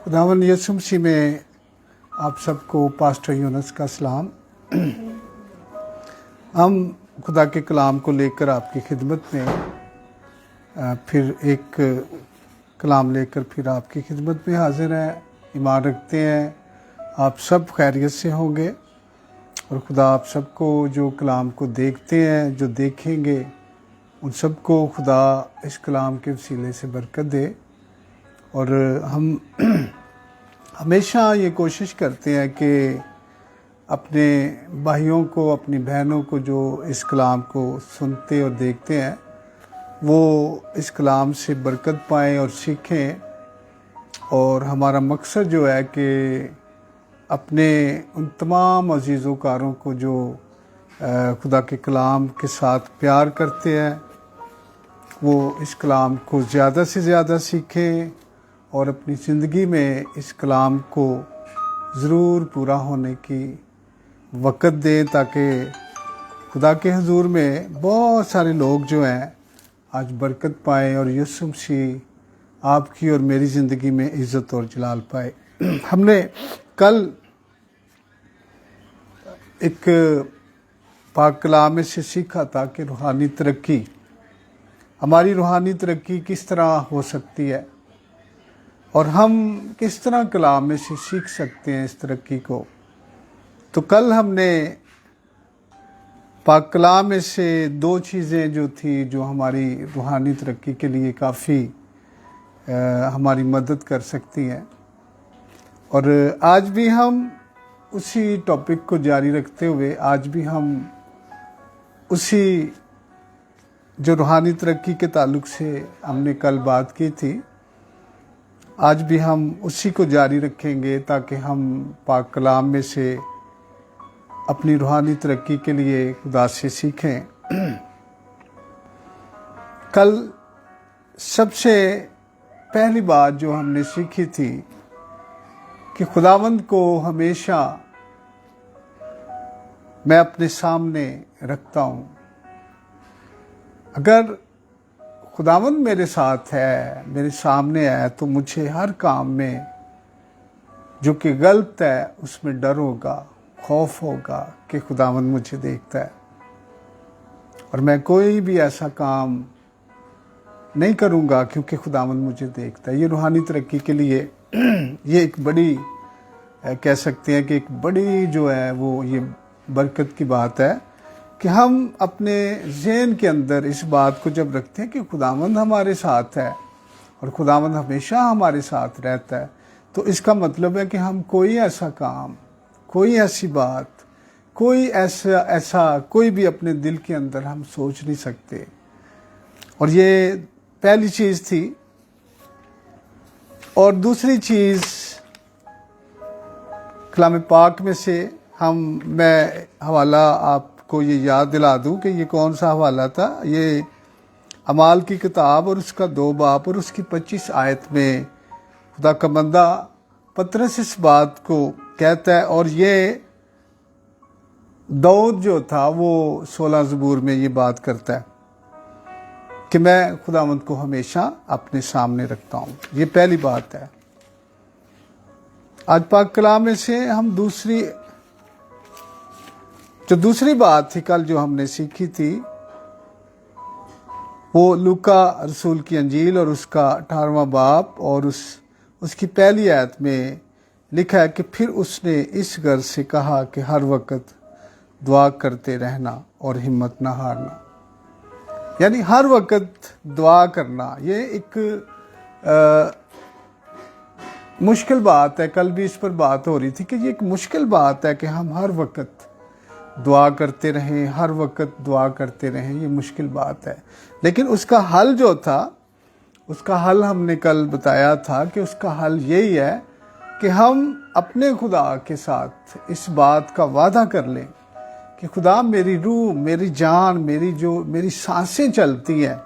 खुदावन यसु मसीह में आप सबको पास्टर यूनुस का सलाम। हम खुदा के कलाम को लेकर आपकी खिदमत में फिर एक कलाम लेकर फिर आपकी खिदमत में हाजिर हैं। ईमान रखते हैं आप सब खैरियत से होंगे और खुदा आप सबको जो कलाम को देखते हैं, जो देखेंगे, उन सबको खुदा इस कलाम के वसीले से बरकत दे। और हम हमेशा ये कोशिश करते हैं कि अपने भाइयों को, अपनी बहनों को जो इस कलाम को सुनते और देखते हैं, वो इस कलाम से बरकत पाएँ और सीखें। और हमारा मकसद जो है कि अपने उन तमाम अज़ीज़ोकारों को जो खुदा के कलाम के साथ प्यार करते हैं, वो इस कलाम को ज़्यादा से ज़्यादा सीखें और अपनी ज़िंदगी में इस कलाम को ज़रूर पूरा होने की वक़्त दें, ताकि खुदा के हुजूर में बहुत सारे लोग जो हैं आज बरकत पाएँ और यीशु मसीह आपकी और मेरी ज़िंदगी में इज़्ज़त और जलाल पाए। हमने कल एक पाक कलाम में से सीखा था कि रूहानी तरक्की, हमारी रूहानी तरक्की किस तरह हो सकती है और हम किस तरह कलाम में से सीख सकते हैं इस तरक्की को। तो कल हमने पाक कलाम में से दो चीज़ें जो थी जो हमारी रूहानी तरक्की के लिए काफ़ी हमारी मदद कर सकती हैं, और आज भी हम उसी टॉपिक को जारी रखते हुए आज भी हम उसी जो रूहानी तरक्की के ताल्लुक़ से हमने कल बात की थी, आज भी हम उसी को जारी रखेंगे ताकि हम पाक कलाम में से अपनी रूहानी तरक्की के लिए खुदा से सीखें। कल सबसे पहली बात जो हमने सीखी थी कि खुदावंद को हमेशा मैं अपने सामने रखता हूँ। अगर खुदावंद मेरे साथ है, मेरे सामने है, तो मुझे हर काम में जो कि गलत है उसमें डर होगा, खौफ होगा कि खुदावंद मुझे देखता है और मैं कोई भी ऐसा काम नहीं करूँगा क्योंकि खुदावंद मुझे देखता है। ये रूहानी तरक्की के लिए ये एक बड़ी कह सकते हैं कि एक बड़ी जो है वो ये बरकत की बात है कि हम अपने ज़हन के अंदर इस बात को जब रखते हैं कि खुदावंद हमारे साथ है और खुदावंद हमेशा हमारे साथ रहता है, तो इसका मतलब है कि हम कोई ऐसा काम, कोई ऐसी बात, कोई ऐसा कोई भी अपने दिल के अंदर हम सोच नहीं सकते। और ये पहली चीज़ थी। और दूसरी चीज़ कलाम पाक में से मैं हवाला आपको ये याद दिला दूं कि ये कौन सा हवाला था। ये अमाल की किताब और उसका 2 बाब और उसकी 25 आयत में खुदा का बंदा पतरस इस बात को कहता है, और ये दाऊद जो था वो 16 ज़बूर में ये बात करता है कि मैं खुदावंद को हमेशा अपने सामने रखता हूँ। ये पहली बात है। आज पाक कलाम में से हम दूसरी बात थी कल जो हमने सीखी थी, वो लूका रसूल की अंजील और उसका 18वां बाब और उसकी पहली आयत में लिखा है कि फिर उसने इस गर्ज से कहा कि हर वक्त दुआ करते रहना और हिम्मत ना हारना। यानी हर वक्त दुआ करना, ये एक मुश्किल बात है। कल भी इस पर बात हो रही थी कि ये एक मुश्किल बात है कि हम हर वक्त दुआ करते रहें, हर वक्त दुआ करते रहें, ये मुश्किल बात है। लेकिन उसका हल जो था, उसका हल हमने कल बताया था कि उसका हल यही है कि हम अपने खुदा के साथ इस बात का वादा कर लें कि खुदा मेरी रूह, मेरी जान, मेरी सांसें चलती हैं,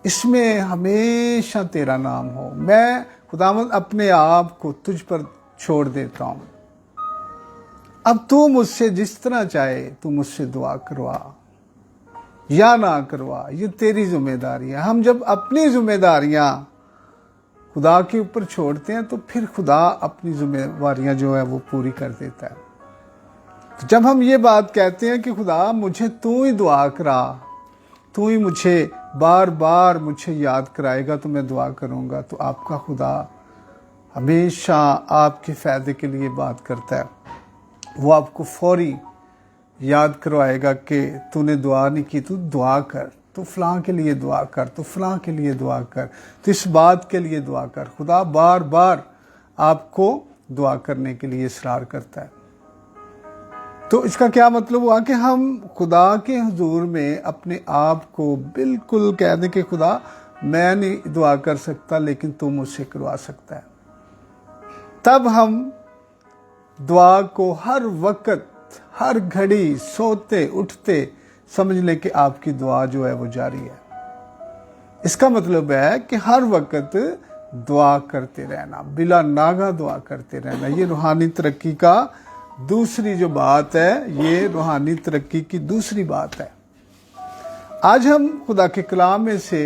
इसमें हमेशा तेरा नाम हो। मैं खुदावंद अपने आप को तुझ पर छोड़ देता हूँ। अब तू मुझसे जिस तरह चाहे तू मुझसे दुआ करवा या ना करवा, ये तेरी जिम्मेदारी है। हम जब अपनी जिम्मेदारियां खुदा के ऊपर छोड़ते हैं तो फिर खुदा अपनी जिम्मेवारियां जो है वो पूरी कर देता है। तो जब हम ये बात कहते हैं कि खुदा मुझे तू ही दुआ करा, तू ही मुझे बार बार मुझे याद कराएगा तो मैं दुआ करूँगा, तो आपका खुदा हमेशा आपके फ़ायदे के लिए बात करता है। वो आपको फौरी याद करवाएगा कि तूने दुआ नहीं की, तू दुआ कर, तू फ़लाँ के लिए दुआ कर, तू फ़लाँ के लिए दुआ कर, तो इस बात के लिए दुआ कर। खुदा बार बार आपको दुआ करने के लिए इसरार करता है। तो इसका क्या मतलब हुआ कि हम खुदा के हुजूर में अपने आप को बिल्कुल कह दें कि खुदा मैं नहीं दुआ कर सकता लेकिन तू मुझसे करवा सकता है। तब हम दुआ को हर वक्त, हर घड़ी, सोते उठते समझ लें कि आपकी दुआ जो है वो जारी है। इसका मतलब है कि हर वक्त दुआ करते रहना, बिला नागा दुआ करते रहना। ये रूहानी तरक्की का दूसरी जो बात है, ये रूहानी तरक्की की दूसरी बात है। आज हम खुदा के कलाम में से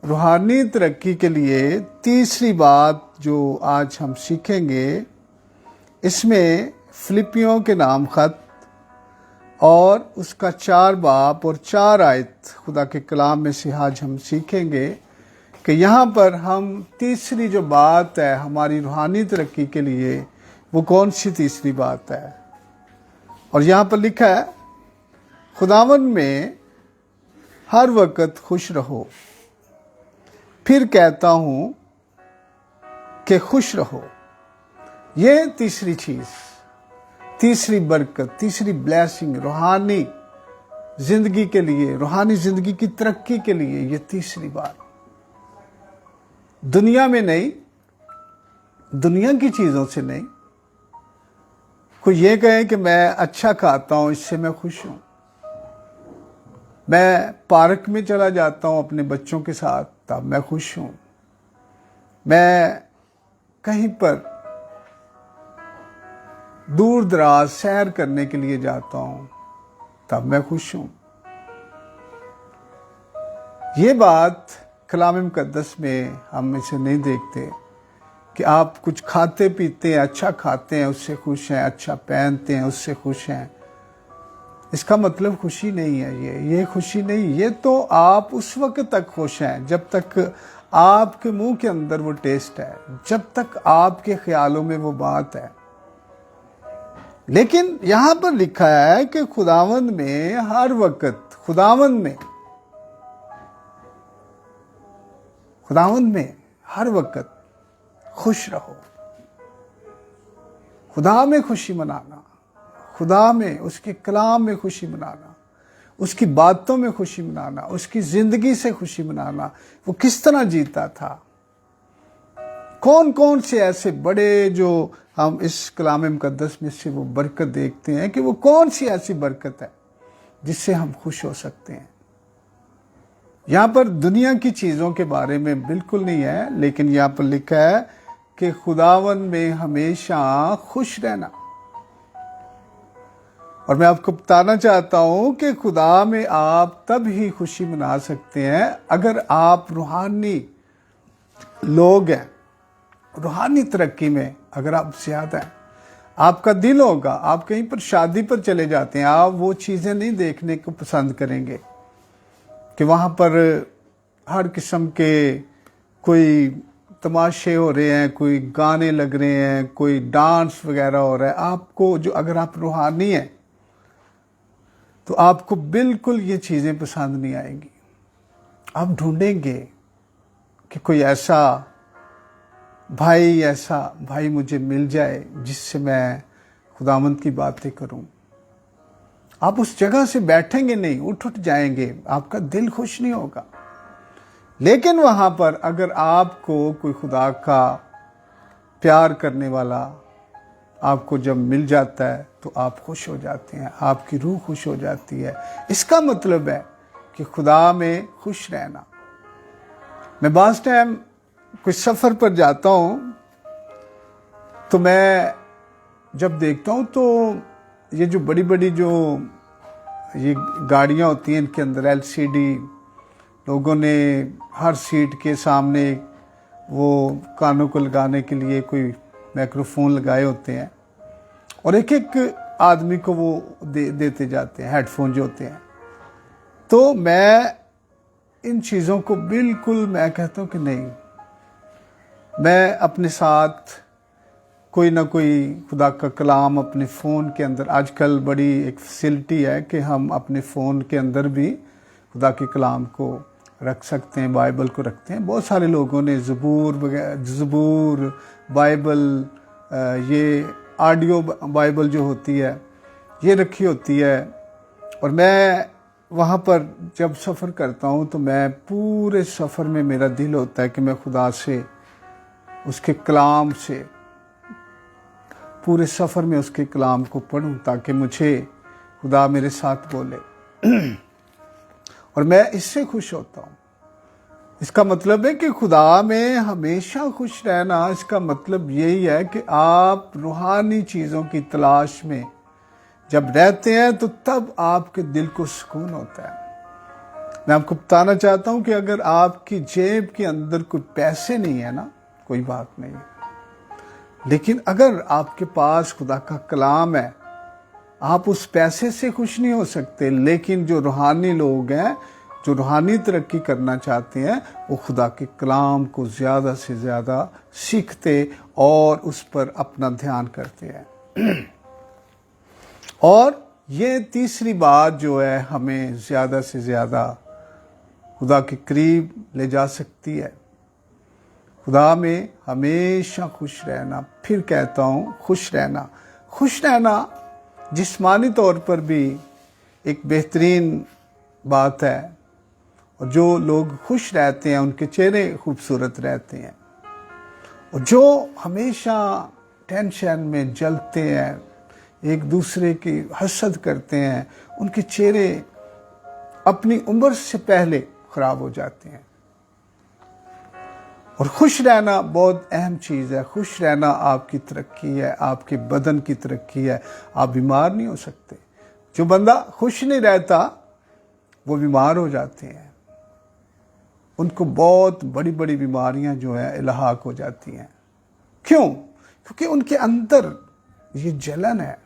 रूहानी तरक्की के लिए तीसरी बात जो आज हम सीखेंगे, इसमें फिलिपियों के नाम खत और उसका 4 बाब और 4 आयत खुदा के कलाम में से आज हम सीखेंगे कि यहाँ पर हम तीसरी जो बात है हमारी रूहानी तरक्की के लिए, वो कौन सी तीसरी बात है। और यहाँ पर लिखा है, खुदावन में हर वक्त खुश रहो। फिर कहता हूँ कि खुश रहो। ये तीसरी चीज़, तीसरी बरकत, तीसरी ब्लेसिंग रूहानी जिंदगी के लिए, रूहानी जिंदगी की तरक्की के लिए, ये तीसरी बात। दुनिया में नहीं, दुनिया की चीज़ों से नहीं। कोई ये कहे कि मैं अच्छा खाता हूँ इससे मैं खुश हूँ, मैं पार्क में चला जाता हूँ अपने बच्चों के साथ तब मैं खुश हूँ, मैं कहीं पर दूर दराज सैर करने के लिए जाता हूँ तब मैं खुश हूँ। ये बात कलाम मुकद्दस में हम इसे नहीं देखते कि आप कुछ खाते पीते हैं, अच्छा खाते हैं उससे खुश हैं, अच्छा पहनते हैं उससे खुश हैं। इसका मतलब खुशी नहीं है ये खुशी नहीं। ये तो आप उस वक्त तक खुश हैं जब तक आपके मुंह के अंदर वो टेस्ट है, जब तक आपके ख्यालों में वो बात है। लेकिन यहां पर लिखा है कि खुदावंद में हर वक्त, खुदावंद में हर वक्त खुश रहो। खुदा में खुशी मनाना, खुदा में, उसके कलाम में खुशी मनाना, उसकी बातों में खुशी मनाना, उसकी जिंदगी से खुशी मनाना। वो किस तरह जीता था, कौन कौन से ऐसे बड़े जो हम इस कलाम मुकद्दस में से वो बरकत देखते हैं कि वो कौन सी ऐसी बरकत है जिससे हम खुश हो सकते हैं। यहाँ पर दुनिया की चीज़ों के बारे में बिल्कुल नहीं है, लेकिन यहाँ पर लिखा है कि खुदावन में हमेशा खुश रहना। और मैं आपको बताना चाहता हूं कि खुदा में आप तब ही खुशी मना सकते हैं अगर आप रूहानी लोग हैं, रूहानी तरक्की में अगर आप ज़्यादा हैं। आपका दिल होगा, आप कहीं पर शादी पर चले जाते हैं, आप वो चीज़ें नहीं देखने को पसंद करेंगे कि वहाँ पर हर किस्म के कोई तमाशे हो रहे हैं, कोई गाने लग रहे हैं, कोई डांस वगैरह हो रहा है। आपको जो, अगर आप रूहानी हैं तो आपको बिल्कुल ये चीज़ें पसंद नहीं आएंगी। आप ढूंढेंगे कि कोई ऐसा भाई मुझे मिल जाए जिससे मैं खुदावंद की बातें करूं। आप उस जगह से बैठेंगे नहीं, उठ जाएंगे, आपका दिल खुश नहीं होगा। लेकिन वहां पर अगर आपको कोई खुदा का प्यार करने वाला आपको जब मिल जाता है तो आप खुश हो जाते हैं, आपकी रूह खुश हो जाती है। इसका मतलब है कि खुदा में खुश रहना। मैं बाज़ टाइम कोई सफ़र पर जाता हूँ तो मैं जब देखता हूँ तो ये जो बड़ी बड़ी जो ये गाड़ियाँ होती हैं, इनके अंदर LCD, लोगों ने हर सीट के सामने वो कानों को लगाने के लिए कोई माइक्रोफोन लगाए होते हैं और एक एक आदमी को वो देते जाते हैं हेडफोन जो होते हैं। तो मैं इन चीज़ों को बिल्कुल मैं कहता हूँ कि नहीं, मैं अपने साथ कोई ना कोई खुदा का कलाम अपने फ़ोन के अंदर, आजकल बड़ी एक फैसिलिटी है कि हम अपने फ़ोन के अंदर भी खुदा के कलाम को रख सकते हैं, बाइबल को रखते हैं। बहुत सारे लोगों ने ज़बूर बाइबल, ये ऑडियो बाइबल जो होती है ये रखी होती है। और मैं वहाँ पर जब सफ़र करता हूँ तो मैं पूरे सफ़र में मेरा दिल होता है कि मैं खुदा से, उसके कलाम से, पूरे सफ़र में उसके कलाम को पढूं ताकि मुझे खुदा मेरे साथ बोले और मैं इससे खुश होता हूँ। इसका मतलब है कि खुदा में हमेशा खुश रहना, इसका मतलब यही है कि आप रूहानी चीज़ों की तलाश में जब रहते हैं तो तब आपके दिल को सुकून होता है। मैं आपको बताना चाहता हूँ कि अगर आपकी जेब के अंदर कोई पैसे नहीं है ना, कोई बात नहीं, लेकिन अगर आपके पास खुदा का कलाम है, आप उस पैसे से खुश नहीं हो सकते। लेकिन जो रूहानी लोग हैं, जो रूहानी तरक्की करना चाहते हैं, वो खुदा के कलाम को ज़्यादा से ज़्यादा सीखते और उस पर अपना ध्यान करते हैं। और ये तीसरी बात जो है हमें ज़्यादा से ज़्यादा खुदा के करीब ले जा सकती है, खुदा में हमेशा खुश रहना। फिर कहता हूँ खुश रहना। खुश रहना जिस्मानी तौर पर भी एक बेहतरीन बात है, और जो लोग खुश रहते हैं उनके चेहरे खूबसूरत रहते हैं। और जो हमेशा टेंशन में जलते हैं, एक दूसरे की हसद करते हैं, उनके चेहरे अपनी उम्र से पहले ख़राब हो जाते हैं। और खुश रहना बहुत अहम चीज़ है। खुश रहना आपकी तरक्की है, आपके बदन की तरक्की है। आप बीमार नहीं हो सकते। जो बंदा खुश नहीं रहता वो बीमार हो जाते हैं, उनको बहुत बड़ी बड़ी बीमारियां जो है इलाहाक हो जाती हैं। क्यों? क्योंकि उनके अंदर ये जलन है,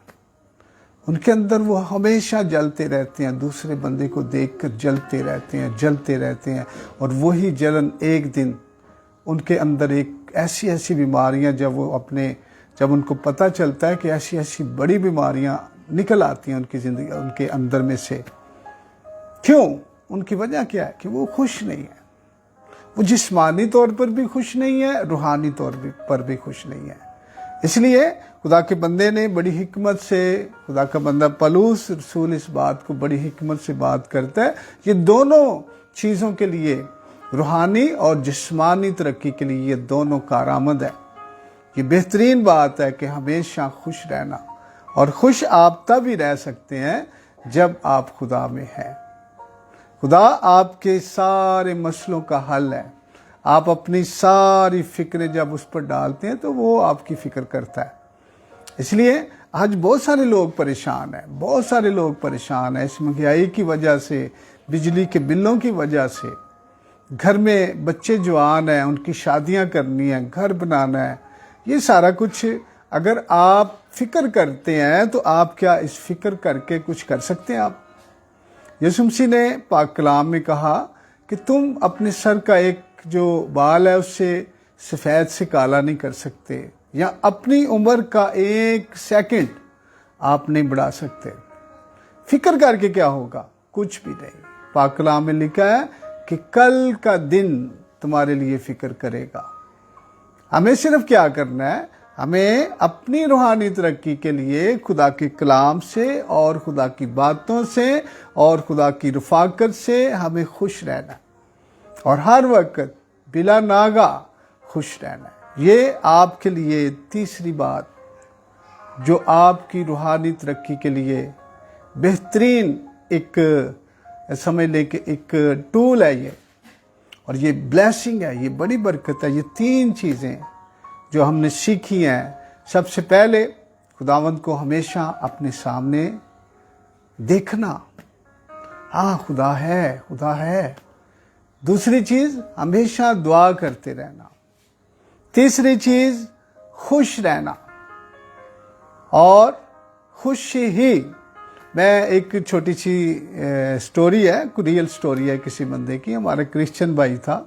उनके अंदर वो हमेशा जलते रहते हैं, दूसरे बंदे को देखकर जलते रहते हैं। और वही जलन एक दिन उनके अंदर एक ऐसी बीमारियां, जब उनको पता चलता है कि ऐसी बड़ी बीमारियां निकल आती हैं उनकी ज़िंदगी, उनके अंदर में से। क्यों? उनकी वजह क्या है? कि वो खुश नहीं है। वो जिस्मानी तौर पर भी खुश नहीं है, रूहानी तौर पर भी खुश नहीं है। इसलिए खुदा के बंदे ने बड़ी हिकमत से, खुदा का बंदा पौलुस रसूल इस बात को बड़ी हिकमत से बात करता है। ये दोनों चीज़ों के लिए, रूहानी और जिस्मानी तरक्की के लिए, ये दोनों कारआमद है। ये बेहतरीन बात है कि हमेशा खुश रहना। और खुश आप तब ही रह सकते हैं जब आप खुदा में हैं। खुदा आपके सारे मसलों का हल है। आप अपनी सारी फिक्रें जब उस पर डालते हैं तो वो आपकी फ़िक्र करता है। इसलिए आज बहुत सारे लोग परेशान हैं, बहुत सारे लोग परेशान हैं इस महंगाई की वजह से, बिजली के बिलों की वजह से। घर में बच्चे जवान हैं, उनकी शादियां करनी है, घर बनाना है, ये सारा कुछ अगर आप फिक्र करते हैं तो आप क्या इस फिक्र करके कुछ कर सकते हैं? आप यीशु मसीह ने पाक कलाम में कहा कि तुम अपने सर का एक जो बाल है उससे सफ़ेद से काला नहीं कर सकते, या अपनी उम्र का एक सेकंड आप नहीं बढ़ा सकते। फिक्र करके क्या होगा? कुछ भी नहीं। पाक कलाम में लिखा है कि कल का दिन तुम्हारे लिए फिक्र करेगा। हमें सिर्फ क्या करना है? हमें अपनी रूहानी तरक्की के लिए खुदा के कलाम से और खुदा की बातों से और खुदा की रफ़ाकत से हमें खुश रहना, और हर वक्त बिला नागा खुश रहना। ये आपके लिए तीसरी बात जो आपकी रूहानी तरक्की के लिए बेहतरीन एक समझ ले कि एक टूल है ये, और ये ब्लेसिंग है, ये बड़ी बरकत है। ये तीन चीज़ें जो हमने सीखी हैं। सबसे पहले खुदावंद को हमेशा अपने सामने देखना, हाँ खुदा है, खुदा है। दूसरी चीज़, हमेशा दुआ करते रहना। तीसरी चीज खुश रहना, और खुशी ही, मैं एक छोटी सी स्टोरी है, रियल स्टोरी है किसी बंदे की। हमारा क्रिश्चियन भाई था,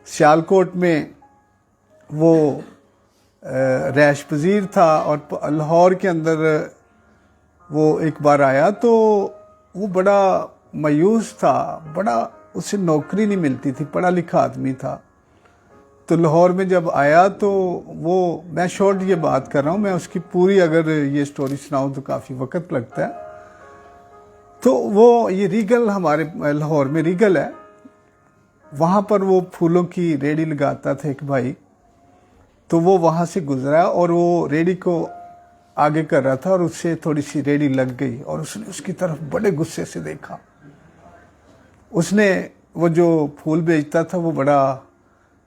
सियालकोट में वो रैश पजीर था, और लाहौर के अंदर वो एक बार आया तो वो बड़ा मायूस था, बड़ा उसे नौकरी नहीं मिलती थी, पढ़ा लिखा आदमी था। तो लाहौर में जब आया तो वो, मैं शॉर्ट ये बात कर रहा हूँ, मैं उसकी पूरी अगर ये स्टोरी सुनाऊँ तो काफ़ी वक्त लगता है। तो वो ये रीगल, हमारे लाहौर में रीगल है, वहाँ पर वो फूलों की रेडी लगाता था एक भाई। तो वो वहाँ से गुजरा और वो रेडी को आगे कर रहा था और उससे थोड़ी सी रेडी लग गई और उसने उसकी तरफ बड़े गुस्से से देखा। उसने, वो जो फूल बेचता था वो बड़ा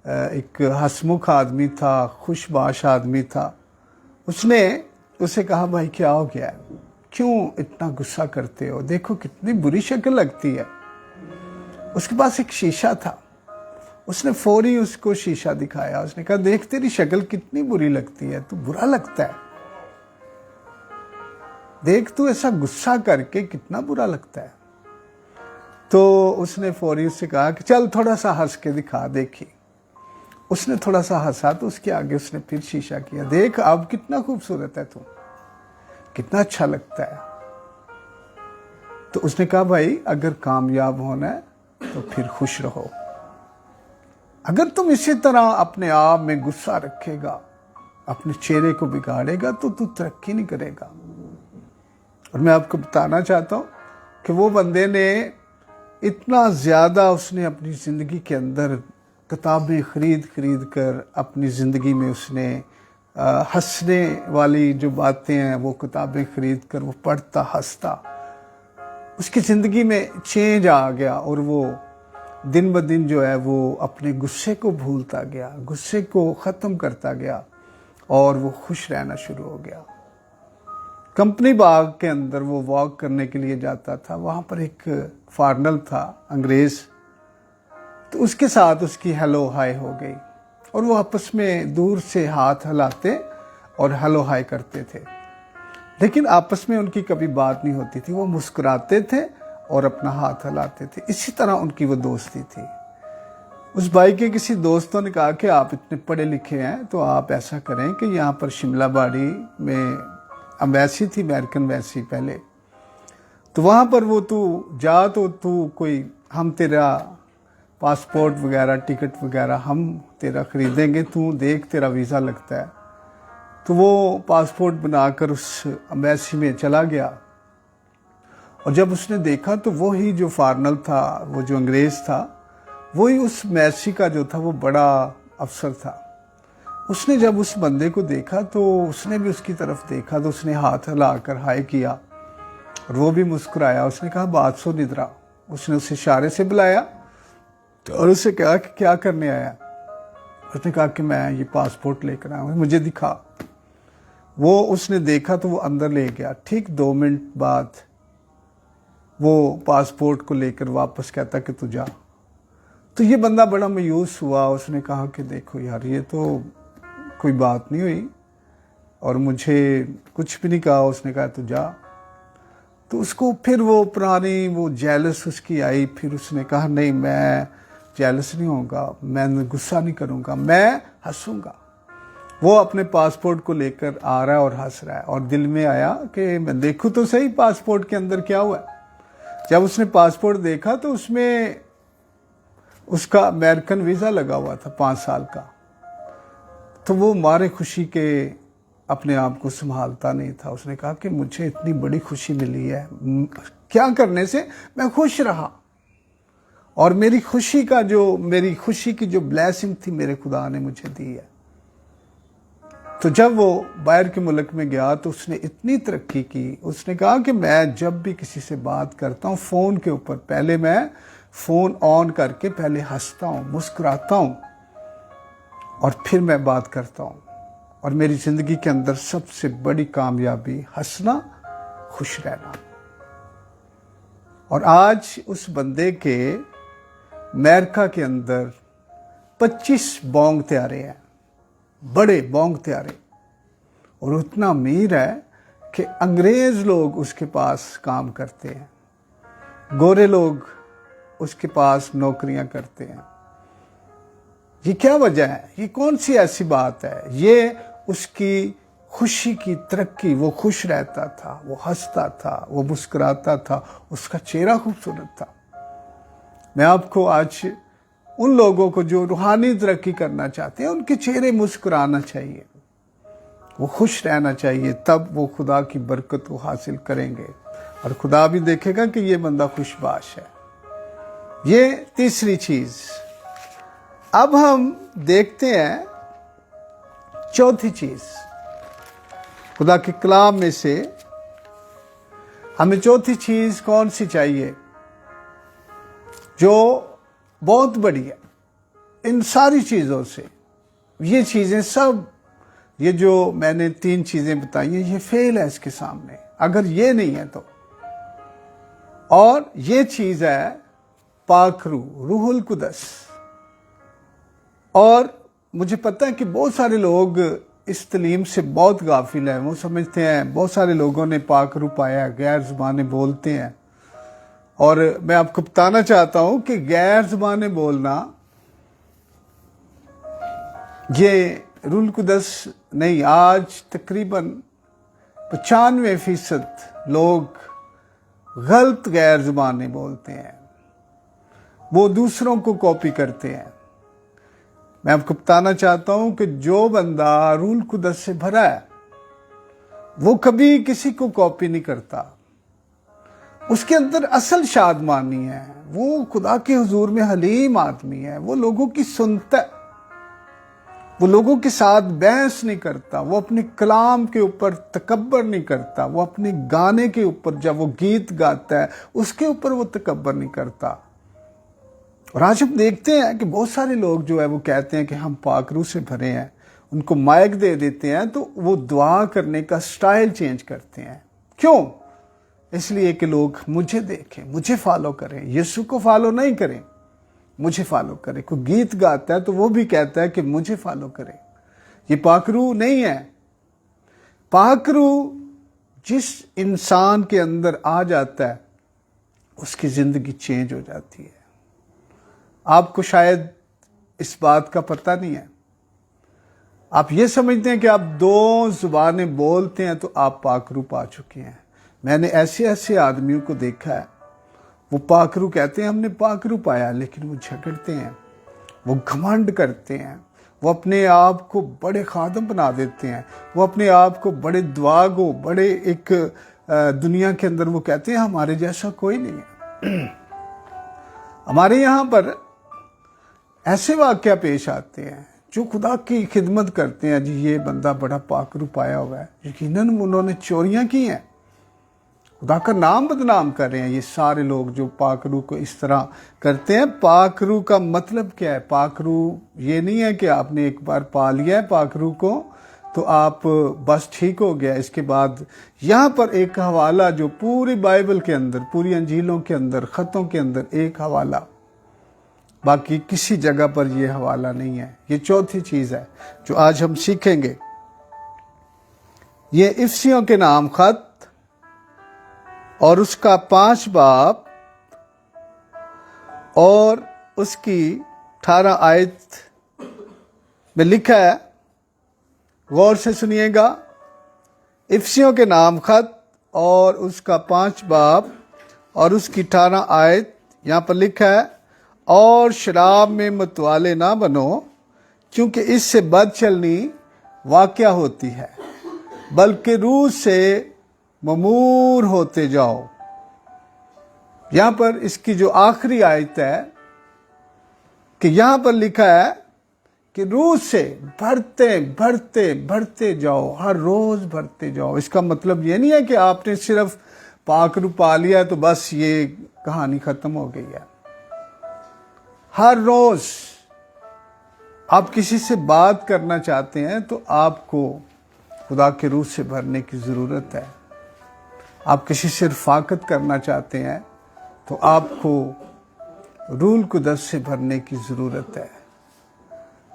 एक हंसमुख आदमी था, खुशबाश आदमी था। उसने उसे कहा, भाई क्या हो गया है, क्यों इतना गुस्सा करते हो, देखो कितनी बुरी शक्ल लगती है। उसके पास एक शीशा था, उसने फौरी उसको शीशा दिखाया, उसने कहा, देख तेरी शक्ल कितनी बुरी लगती है, तू बुरा लगता है, देख तू ऐसा गुस्सा करके कितना बुरा लगता है। तो उसने फौरी उससे कहा कि चल थोड़ा सा हंस के दिखा, देखी। उसने थोड़ा सा हंसा तो उसके आगे उसने फिर शीशा किया, देख अब कितना खूबसूरत है तू, कितना अच्छा लगता है। तो उसने कहा, भाई अगर कामयाब होना है तो फिर खुश रहो, अगर तुम इसी तरह अपने आप में गुस्सा रखेगा, अपने चेहरे को बिगाड़ेगा तो तू तरक्की नहीं करेगा। और मैं आपको बताना चाहता हूँ कि वो बंदे ने इतना ज़्यादा, उसने अपनी ज़िंदगी के अंदर किताबें खरीद खरीद कर अपनी ज़िंदगी में उसने हंसने वाली जो बातें हैं वो किताबें खरीद कर वो पढ़ता हंसता, उसकी ज़िंदगी में चेंज आ गया और वो दिन ब दिन जो है वो अपने गुस्से को भूलता गया, गुस्से को ख़त्म करता गया और वो खुश रहना शुरू हो गया। कंपनी बाग के अंदर वो वॉक करने के लिए जाता था, वहाँ पर एक फॉरेनर था, अंग्रेज़, तो उसके साथ उसकी हेलो हाय हो गई और वो आपस में दूर से हाथ हिलाते और हेलो हाय करते थे, लेकिन आपस में उनकी कभी बात नहीं होती थी। वो मुस्कुराते थे और अपना हाथ हिलाते थे, इसी तरह उनकी वो दोस्ती थी। उस भाई के किसी दोस्तों ने कहा कि आप इतने पढ़े लिखे हैं तो आप ऐसा करें कि यहाँ पर शिमला बाड़ी में एम्बेसी थी, अमेरिकन एम्बेसी पहले, तो वहाँ पर वो तू जा, तो तू कोई, हम तेरा पासपोर्ट वगैरह टिकट वगैरह हम तेरा ख़रीदेंगे, तू देख तेरा वीज़ा लगता है। तो वो पासपोर्ट बनाकर उस एम्बेसी में चला गया और जब उसने देखा तो वो ही जो फॉरेनर था, वो जो अंग्रेज़ था, वही उस एम्बेसी का जो था वो बड़ा अफसर था। उसने जब उस बंदे को देखा तो उसने भी उसकी तरफ देखा, तो उसने हाथ हिलाकर हाय किया और वो भी मुस्कुराया। उसने कहा, बात सुन इधर आ। उसने उसे इशारे से बुलाया और उससे कहा कि क्या करने आया। उसने कहा कि मैं ये पासपोर्ट लेकर आया हूँ, मुझे दिखा। वो उसने देखा तो वो अंदर ले गया। ठीक 2 मिनट बाद वो पासपोर्ट को लेकर वापस कहता कि तू जा। तो ये बंदा बड़ा मायूस हुआ, उसने कहा कि देखो यार, ये तो कोई बात नहीं हुई और मुझे कुछ भी नहीं कहा। उसने कहा तू जा। तो उसको फिर वो पुरानी वो जेलस उसकी आई। फिर उसने कहा, नहीं मैं जेलस नहीं होऊंगा, मैं गुस्सा नहीं करूंगा, मैं हंसूंगा। वो अपने पासपोर्ट को लेकर आ रहा है और हंस रहा है और दिल में आया कि मैं देखूं तो सही पासपोर्ट के अंदर क्या हुआ है। जब उसने पासपोर्ट देखा तो उसमें उसका अमेरिकन वीज़ा लगा हुआ था 5 साल का। तो वो मारे खुशी के अपने आप को संभालता नहीं था। उसने कहा कि मुझे इतनी बड़ी खुशी मिली है, क्या करने से मैं खुश रहा और मेरी खुशी की जो ब्लेसिंग थी मेरे खुदा ने मुझे दी है। तो जब वो बाहर के मुल्क में गया तो उसने इतनी तरक्की की। उसने कहा कि मैं जब भी किसी से बात करता हूँ फ़ोन के ऊपर, पहले मैं फ़ोन ऑन करके पहले हंसता हूँ, मुस्कुराता हूँ और फिर मैं बात करता हूँ। और मेरी ज़िंदगी के अंदर सबसे बड़ी कामयाबी हंसना, खुश रहना। और आज उस बंदे के अमेरिका के अंदर 25 बोंग तैयारे हैं। बड़े बौंगत्यारे, और उतना अमीर है कि अंग्रेज लोग उसके पास काम करते हैं, गोरे लोग उसके पास नौकरियां करते हैं। ये क्या वजह है? ये कौन सी ऐसी बात है? ये उसकी खुशी की तरक्की, वो खुश रहता था, वो हंसता था, वो मुस्कुराता था, उसका चेहरा खूबसूरत था। मैं आपको आज उन लोगों को जो रूहानी तरक्की करना चाहते हैं, उनके चेहरे मुस्कुराना चाहिए, वो खुश रहना चाहिए, तब वो खुदा की बरकत को हासिल करेंगे और खुदा भी देखेगा कि ये बंदा खुशबाश है। ये तीसरी चीज। अब हम देखते हैं चौथी चीज। खुदा के कलाम में से हमें चौथी चीज कौन सी चाहिए जो बहुत बड़ी है इन सारी चीजों से? ये चीजें सब, ये जो मैंने 3 चीजें बताई हैं, ये फेल है इसके सामने, अगर ये नहीं है तो। और ये चीज है पाक रूह, रूहुल कुदस। और मुझे पता है कि बहुत सारे लोग इस तलीम से बहुत गाफिल हैं। वो समझते हैं, बहुत सारे लोगों ने पाक रूह पाया, गैर ज़ुबानें बोलते हैं। और मैं आपको बताना चाहता हूं कि गैर ज़ुबानें बोलना ये रूहुल कुदस नहीं। आज तकरीबन 95% लोग गलत गैर ज़ुबानें बोलते हैं, वो दूसरों को कॉपी करते हैं। मैं आपको बताना चाहता हूं कि जो बंदा रूहुल कुदस से भरा है वो कभी किसी को कॉपी नहीं करता। उसके अंदर असल शादमानी है, वो खुदा के हुजूर में हलीम आदमी है, वो लोगों की सुनता है, वो लोगों के साथ बहस नहीं करता, वो अपने कलाम के ऊपर तकब्बर नहीं करता, वो अपने गाने के ऊपर जब वो गीत गाता है उसके ऊपर वो तकब्बर नहीं करता। और आज हम देखते हैं कि बहुत सारे लोग जो है वो कहते हैं कि हम पाक रूह से भरे हैं, उनको माइक दे देते हैं तो वो दुआ करने का स्टाइल चेंज करते हैं। क्यों? इसलिए कि लोग मुझे देखें, मुझे फॉलो करें। यीशु को फॉलो नहीं करें, मुझे फॉलो करें। कोई गीत गाता है तो वो भी कहता है कि मुझे फॉलो करें। ये पाक रूह नहीं है। पाक रूह जिस इंसान के अंदर आ जाता है उसकी जिंदगी चेंज हो जाती है। आपको शायद इस बात का पता नहीं है। आप ये समझते हैं कि आप 2 ज़ुबानें बोलते हैं तो आप पाक रूह पा चुके हैं। मैंने ऐसे ऐसे आदमियों को देखा है, वो पाक रूह कहते हैं हमने पाक रूह पाया, लेकिन वो झगड़ते हैं, वो घमंड करते हैं, वो अपने आप को बड़े खादम बना देते हैं, वो अपने आप को बड़े दुआगो, बड़े एक दुनिया के अंदर वो कहते हैं हमारे जैसा कोई नहीं है। हमारे यहाँ पर ऐसे वाक़या पेश आते हैं जो खुदा की खिदमत करते हैं। जी ये बंदा बड़ा पाक रूह पाया हुआ है, यकीनन उन्होंने चोरियां की हैं, खुदा का नाम बदनाम कर रहे हैं। ये सारे लोग जो पाक रूह को इस तरह करते हैं। पाक रूह का मतलब क्या है? पाक रूह ये नहीं है कि आपने एक बार पा लिया है पाक रूह को तो आप बस ठीक हो गया। इसके बाद यहाँ पर एक हवाला जो पूरी बाइबल के अंदर, पूरी अंजीलों के अंदर, ख़तों के अंदर एक हवाला, बाकी किसी जगह पर यह हवाला नहीं है। ये चौथी चीज है जो आज हम सीखेंगे। ये इफसियों के नाम खत और उसका 5 बाब और उसकी 18 आयत में लिखा है, गौर से सुनिएगा। इफसियों के नाम खत और उसका 5 बाब और उसकी 18 आयत, यहाँ पर लिखा है, और शराब में मतवाले ना बनो क्योंकि इससे बदचलनी वाक़या होती है, बल्कि रूह से ममूर होते जाओ। यहां पर इसकी जो आखिरी आयत है कि यहां पर लिखा है कि रूह से भरते भरते भरते जाओ, हर रोज भरते जाओ। इसका मतलब ये नहीं है कि आपने सिर्फ पाक रूह पा लिया तो बस ये कहानी खत्म हो गई है। हर रोज आप किसी से बात करना चाहते हैं तो आपको खुदा के रूह से भरने की ज़रूरत है। आप किसी से रफ़ाकत करना चाहते हैं तो आपको रूहुल कुदस से भरने की ज़रूरत है।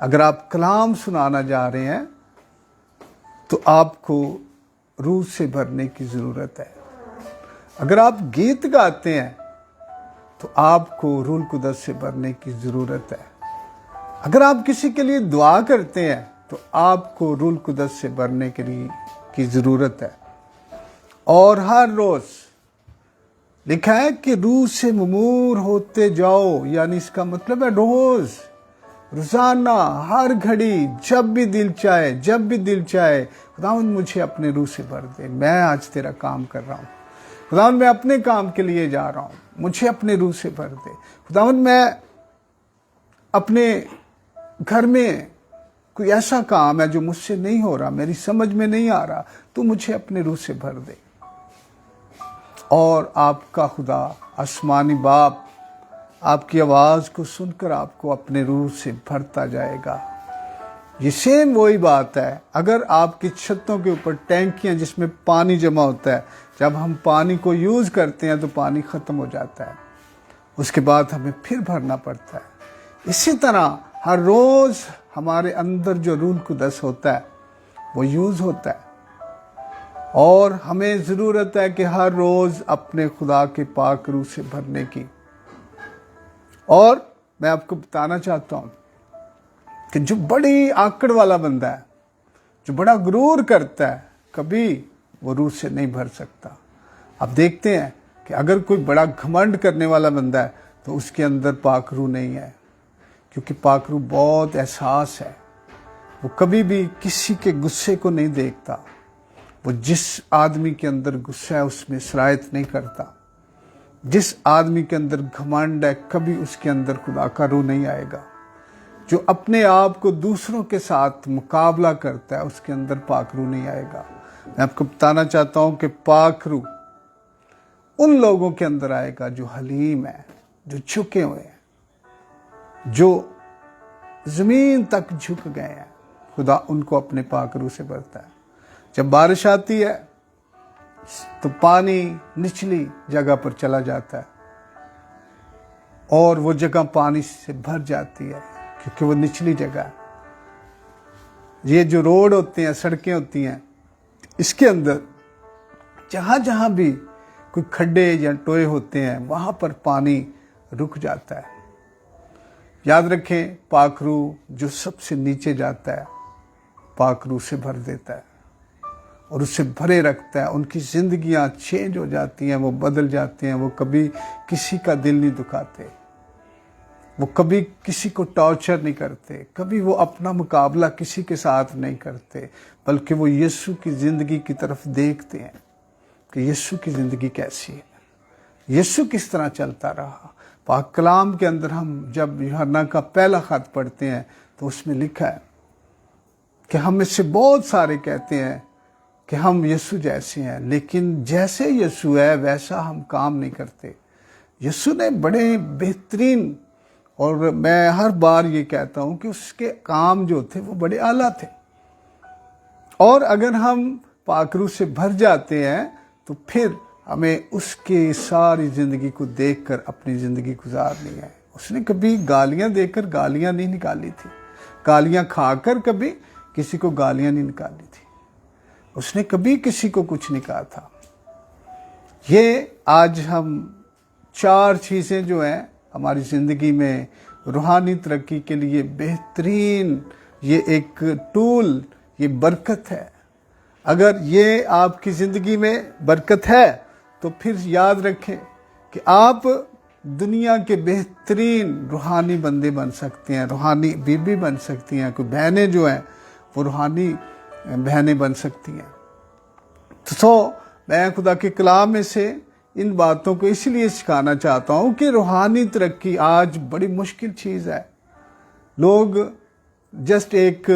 अगर आप कलाम सुनाना जा रहे हैं तो आपको रूह से भरने की ज़रूरत है। अगर आप गीत गाते हैं तो आपको रूह कुदस से भरने की ज़रूरत है। अगर आप किसी के लिए दुआ करते हैं तो आपको रूह कुदस से भरने के लिए की ज़रूरत है। और हर रोज़ लिखा है कि रूह से ममूर होते जाओ, यानी इसका मतलब है रोज़ाना, हर घड़ी, जब भी दिल चाहे खुदावंद मुझे अपने रूह से भर दे। मैं आज तेरा काम कर रहा हूँ खुदावंद, मैं अपने काम के लिए जा रहा हूँ, मुझे अपने रूह से भर दे। खुदावंद मैं अपने घर में कोई ऐसा काम है जो मुझसे नहीं हो रहा, मेरी समझ में नहीं आ रहा, तो मुझे अपने रूह से भर दे। और आपका खुदा आसमानी बाप आपकी आवाज़ को सुनकर आपको अपने रूह से भरता जाएगा। ये सेम वही बात है, अगर आपकी छतों के ऊपर टैंकियां जिसमें पानी जमा होता है, जब हम पानी को यूज़ करते हैं तो पानी ख़त्म हो जाता है, उसके बाद हमें फिर भरना पड़ता है। इसी तरह हर रोज़ हमारे अंदर जो रूह कुदस होता है वो यूज़ होता है, और हमें ज़रूरत है कि हर रोज़ अपने खुदा के पाक रूह से भरने की। और मैं आपको बताना चाहता हूँ कि जो बड़ी आकड़ वाला बंदा है, जो बड़ा गुरूर करता है, कभी वो रूह से नहीं भर सकता। आप देखते हैं कि अगर कोई बड़ा घमंड करने वाला बंदा है तो उसके अंदर पाक रूह नहीं है, क्योंकि पाक रूह बहुत एहसास है। वो कभी भी किसी के गुस्से को नहीं देखता। वो जिस आदमी के अंदर गुस्सा है उसमें शरायत नहीं करता। जिस आदमी के अंदर घमंड है, कभी उसके अंदर खुदा का रूह नहीं आएगा। जो अपने आप को दूसरों के साथ मुकाबला करता है उसके अंदर पाक रूह नहीं आएगा। मैं आपको बताना चाहता हूं कि पाक रूह उन लोगों के अंदर आएगा जो हलीम है, जो झुके हुए हैं, जो जमीन तक झुक गए हैं। खुदा उनको अपने पाक रूह से भरता है। जब बारिश आती है तो पानी निचली जगह पर चला जाता है और वो जगह पानी से भर जाती है, क्योंकि वो निचली जगह है। ये जो रोड होते हैं, सड़कें होती हैं, इसके अंदर जहां जहां भी कोई खड्डे या टोए होते हैं वहां पर पानी रुक जाता है। याद रखें, पाक रूह जो सबसे नीचे जाता है पाक रूह से भर देता है और उससे भरे रखता है। उनकी जिंदगियां चेंज हो जाती हैं, वो बदल जाते हैं। वो कभी किसी का दिल नहीं दुखाते, वो कभी किसी को टॉर्चर नहीं करते, कभी वो अपना मुकाबला किसी के साथ नहीं करते, बल्कि वो यीशु की ज़िंदगी की तरफ देखते हैं कि यीशु की ज़िंदगी कैसी है, यीशु किस तरह चलता रहा। पाक कलाम के अंदर हम जब यूहन्ना का पहला खत पढ़ते हैं तो उसमें लिखा है कि हम में से बहुत सारे कहते हैं कि हम यीशु जैसे हैं, लेकिन जैसे यीशु है वैसा हम काम नहीं करते। यीशु ने बड़े बेहतरीन, और मैं हर बार ये कहता हूँ कि उसके काम जो थे वो बड़े आला थे। और अगर हम पाक रूह से भर जाते हैं तो फिर हमें उसकी सारी ज़िंदगी को देखकर अपनी ज़िंदगी गुजारनी है। उसने कभी गालियाँ देकर गालियाँ नहीं निकाली थी, गालियाँ खाकर कभी किसी को गालियाँ नहीं निकाली थी, उसने कभी किसी को कुछ नहीं कहा था। ये आज हम 4 चीज़ें जो हैं हमारी ज़िंदगी में रूहानी तरक्की के लिए बेहतरीन, ये एक टूल, ये बरकत है। अगर ये आपकी ज़िंदगी में बरकत है तो फिर याद रखें कि आप दुनिया के बेहतरीन रूहानी बंदे बन सकते हैं, रूहानी बीबी बन सकती हैं। कोई बहनें जो हैं वो रूहानी बहनें बन सकती हैं। तो मैं खुदा के कलाम में से इन बातों को इसलिए सिखाना चाहता हूँ कि रूहानी तरक्की आज बड़ी मुश्किल चीज़ है। लोग जस्ट एक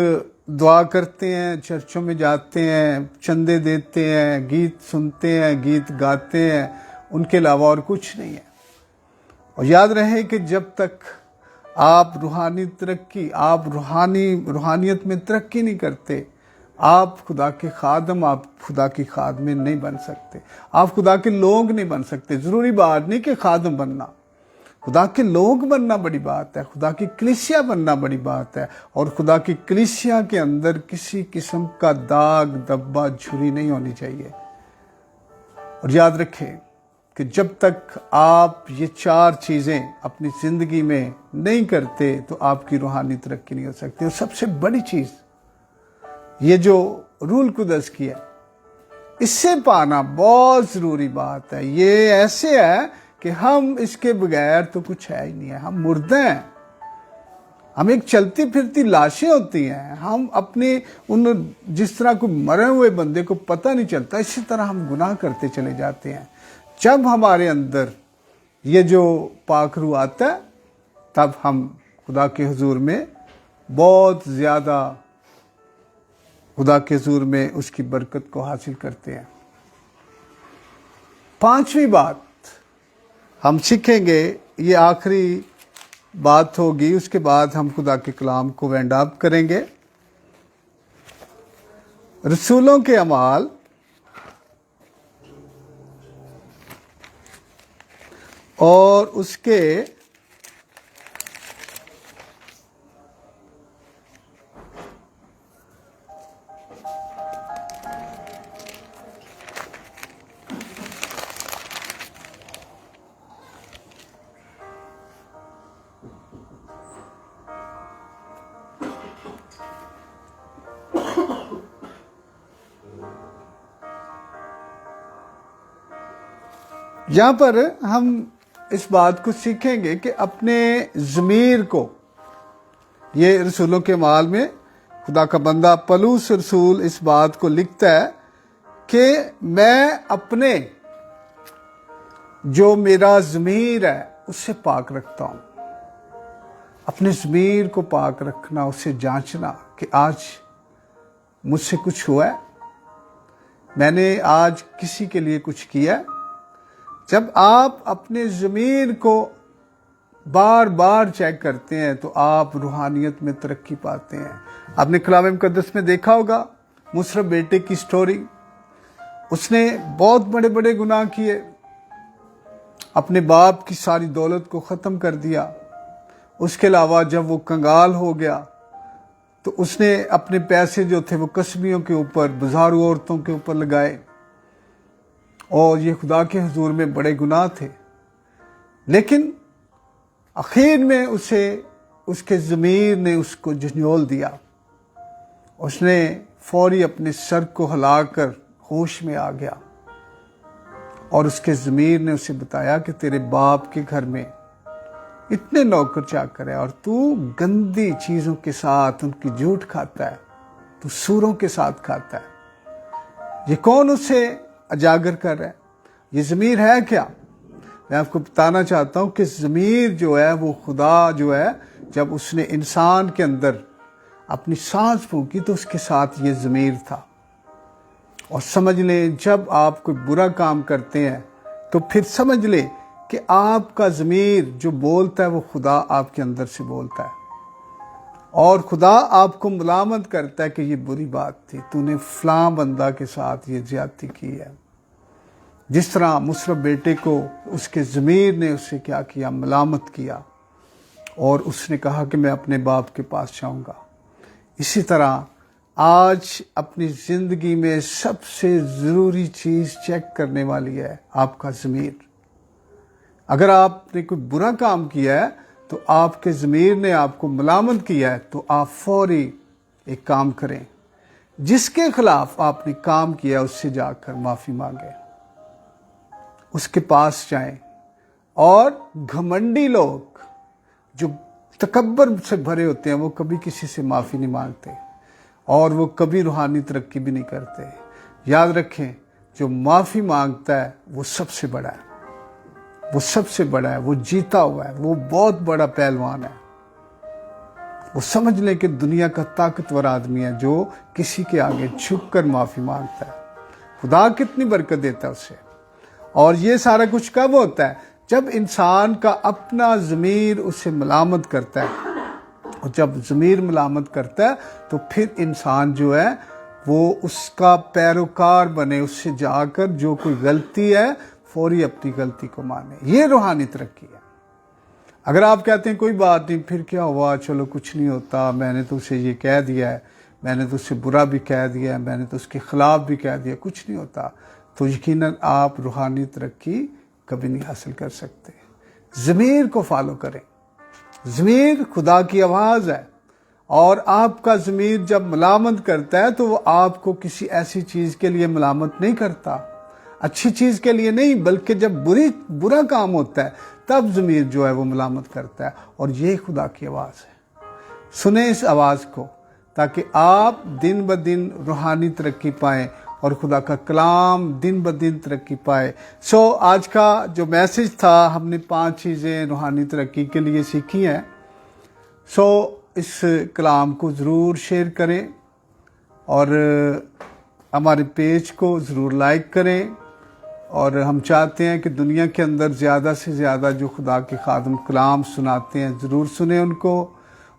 दुआ करते हैं, चर्चों में जाते हैं, चंदे देते हैं, गीत सुनते हैं, गीत गाते हैं, उनके अलावा और कुछ नहीं है। और याद रहे कि जब तक आप रूहानी तरक्की, आप रूहानियत में तरक्की नहीं करते, आप खुदा के खादम, आप खुदा की खादमें नहीं बन सकते, आप खुदा के लोग नहीं बन सकते। ज़रूरी बात नहीं कि खादम बनना, खुदा के लोग बनना बड़ी बात है, खुदा की कलीसिया बनना बड़ी बात है। और खुदा की कलीसिया के अंदर किसी किस्म का दाग धब्बा झुर्री नहीं होनी चाहिए। और याद रखें कि जब तक आप ये 4 चीज़ें अपनी ज़िंदगी में नहीं करते तो आपकी रूहानी तरक्की नहीं हो सकती। और सबसे बड़ी चीज़ ये जो रूल कुदस की है, इससे पाना बहुत ज़रूरी बात है। ये ऐसे है कि हम इसके बगैर तो कुछ है ही नहीं है। हम मुर्दे हैं, हम एक चलती फिरती लाशें होती हैं। हम अपने उन जिस तरह कोई मरे हुए बंदे को पता नहीं चलता, इसी तरह हम गुनाह करते चले जाते हैं। जब हमारे अंदर ये जो पाक रूह आता है तब हम खुदा के हुजूर में बहुत ज़्यादा खुदा के हुजूर में उसकी बरकत को हासिल करते हैं। 5वीं बात हम सीखेंगे, ये आखिरी बात होगी, उसके बाद हम खुदा के कलाम को वाइंड अप करेंगे। रसूलों के अमाल और उसके यहाँ पर हम इस बात को सीखेंगे कि अपने ज़मीर को, ये रसूलों के माल में खुदा का बंदा पलूस रसूल इस बात को लिखता है कि मैं अपने जो मेरा ज़मीर है उससे पाक रखता हूँ। अपने ज़मीर को पाक रखना, उसे जांचना कि आज मुझसे कुछ हुआ है, मैंने आज किसी के लिए कुछ किया। जब आप अपने ज़मीर को बार बार चेक करते हैं तो आप रूहानियत में तरक्की पाते हैं। आपने कलाम मुकद्दस में देखा होगा मुशर्रफ बेटे की स्टोरी। उसने बहुत बड़े बड़े गुनाह किए, अपने बाप की सारी दौलत को ख़त्म कर दिया। उसके अलावा जब वो कंगाल हो गया तो उसने अपने पैसे जो थे वो कसबियों के ऊपर, बुज़ारू औरतों के ऊपर लगाए, और ये खुदा के हुजूर में बड़े गुनाह थे। लेकिन आखिर में उसे उसके ज़मीर ने उसको झंझोल दिया। उसने फौरी अपने सर को हिलाकर होश में आ गया और उसके ज़मीर ने उसे बताया कि तेरे बाप के घर में इतने नौकर चाकर है और तू गंदी चीज़ों के साथ उनकी झूठ खाता है, तू सूरों के साथ खाता है। ये कौन उसे अजागर कर रहा है? ये ज़मीर है क्या? मैं आपको बताना चाहता हूँ कि ज़मीर जो है वो खुदा जो है, जब उसने इंसान के अंदर अपनी सांस फूंकी तो उसके साथ ये ज़मीर था। और समझ लें जब आप कोई बुरा काम करते हैं तो फिर समझ लें कि आपका ज़मीर जो बोलता है वो खुदा आपके अंदर से बोलता है, और खुदा आपको मलामत करता है कि ये बुरी बात थी, तूने फ़लाँ बंदा के साथ ये ज्यादती की है। जिस तरह मुशर्रफ बेटे को उसके ज़मीर ने उससे क्या किया, मलामत किया, और उसने कहा कि मैं अपने बाप के पास जाऊंगा। इसी तरह आज अपनी ज़िंदगी में सबसे ज़रूरी चीज़ चेक करने वाली है आपका ज़मीर। अगर आपने कोई बुरा काम किया है तो आपके ज़मीर ने आपको मलामत किया है तो आप फौरी एक काम करें, जिसके खिलाफ आपने काम किया उससे जाकर माफ़ी मांगे, उसके पास जाएं। और घमंडी लोग जो तकब्बर से भरे होते हैं वो कभी किसी से माफ़ी नहीं मांगते और वो कभी रूहानी तरक्की भी नहीं करते। याद रखें, जो माफ़ी मांगता है वो सबसे बड़ा है, वो सबसे बड़ा है, वो जीता हुआ है, वो बहुत बड़ा पहलवान है। वो समझ लें कि दुनिया का ताकतवर आदमी है जो किसी के आगे झुककर माफ़ी मांगता है। खुदा कितनी बरकत देता है उसे। और ये सारा कुछ कब होता है? जब इंसान का अपना ज़मीर उसे मलामत करता है, और जब ज़मीर मलामत करता है तो फिर इंसान जो है वो उसका पैरोकार बने, उससे जाकर जो कोई गलती है फौरी अपनी गलती को माने। ये रूहानी तरक्की है। अगर आप कहते हैं कोई बात नहीं, फिर क्या हुआ, चलो कुछ नहीं होता, मैंने तो उसे ये कह दिया है, मैंने तो उससे बुरा भी कह दिया है, मैंने तो उसके ख़िलाफ़ भी कह दिया, कुछ नहीं होता, तो यकीनन आप रूहानी तरक्की कभी नहीं हासिल कर सकते। ज़मीर को फॉलो करें। ज़मीर खुदा की आवाज़ है, और आपका ज़मीर जब मलामत करता है तो वो आपको किसी ऐसी चीज़ के लिए मलामत नहीं करता, अच्छी चीज़ के लिए नहीं, बल्कि जब बुरा काम होता है तब ज़मीर जो है वो मलामत करता है। और ये खुदा की आवाज़ है। सुने इस आवाज़ को, ताकि आप दिन ब दिन रूहानी तरक्की पाएँ और खुदा का कलाम दिन ब दिन तरक्की पाए। आज का जो मैसेज था, हमने 5 चीज़ें रूहानी तरक्की के लिए सीखी हैं। इस कलाम को ज़रूर शेयर करें और हमारे पेज को ज़रूर लाइक करें। और हम चाहते हैं कि दुनिया के अंदर ज़्यादा से ज़्यादा जो खुदा के खादम कलाम सुनाते हैं ज़रूर सुने,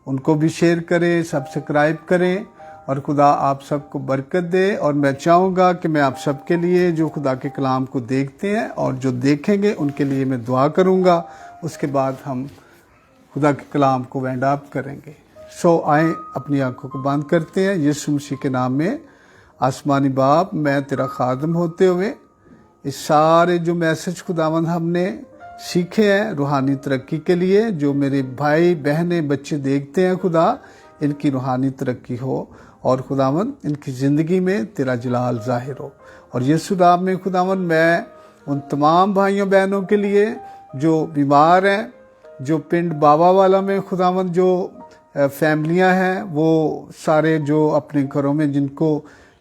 उनको भी शेयर करें, सब्सक्राइब करें, और खुदा आप सबको बरकत दे। और मैं चाहूँगा कि मैं आप सबके लिए जो खुदा के कलाम को देखते हैं और जो देखेंगे उनके लिए मैं दुआ करूँगा। उसके बाद हम खुदा के कलाम को वाइंड अप करेंगे। आए अपनी आंखों को बंद करते हैं। यीशु मसीह के नाम में। आसमानी बाप, मैं तेरा खादम होते हुए इस सारे जो मैसेज खुदावंद हमने सीखे हैं रूहानी तरक्की के लिए, जो मेरे भाई बहनें बच्चे देखते हैं, खुदा इनकी रूहानी तरक्की हो और खुदावंद इनकी ज़िंदगी में तेरा जलाल ज़ाहिर हो। और यीशु नाम में खुदावंद मैं उन तमाम भाइयों बहनों के लिए जो बीमार हैं, जो पिंड बाबा वाला में खुदावंद जो फैमिलियां हैं, वो सारे जो अपने घरों में जिनको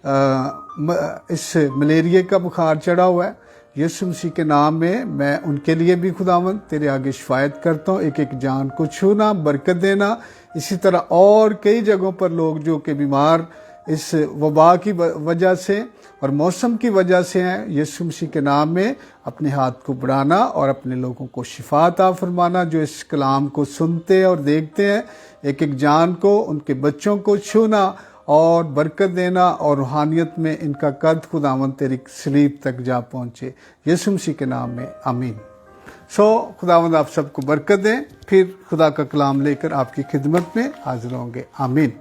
इस मलेरिया का बुखार चढ़ा हुआ है, यीशु मसीह के नाम में मैं उनके लिए भी खुदावंद तेरे आगे शिफायत करता हूँ। एक एक जान को छूना, बरकत देना। इसी तरह और कई जगहों पर लोग जो कि बीमार इस वबा की वजह से और मौसम की वजह से हैं, यीशु मसीह के नाम में अपने हाथ को बढ़ाना और अपने लोगों को शिफा अता फरमाना। जो इस कलाम को सुनते और देखते हैं, एक एक जान को, उनके बच्चों को छूना और बरकत देना, और रूहानियत में इनका कद खुदावंद तेरी सलीब तक जा पहुँचे, यीशु मसीह के नाम में, आमीन। खुदावंद आप सबको बरकत दें। फिर खुदा का कलाम लेकर आपकी खिदमत में हाजिर होंगे। आमीन।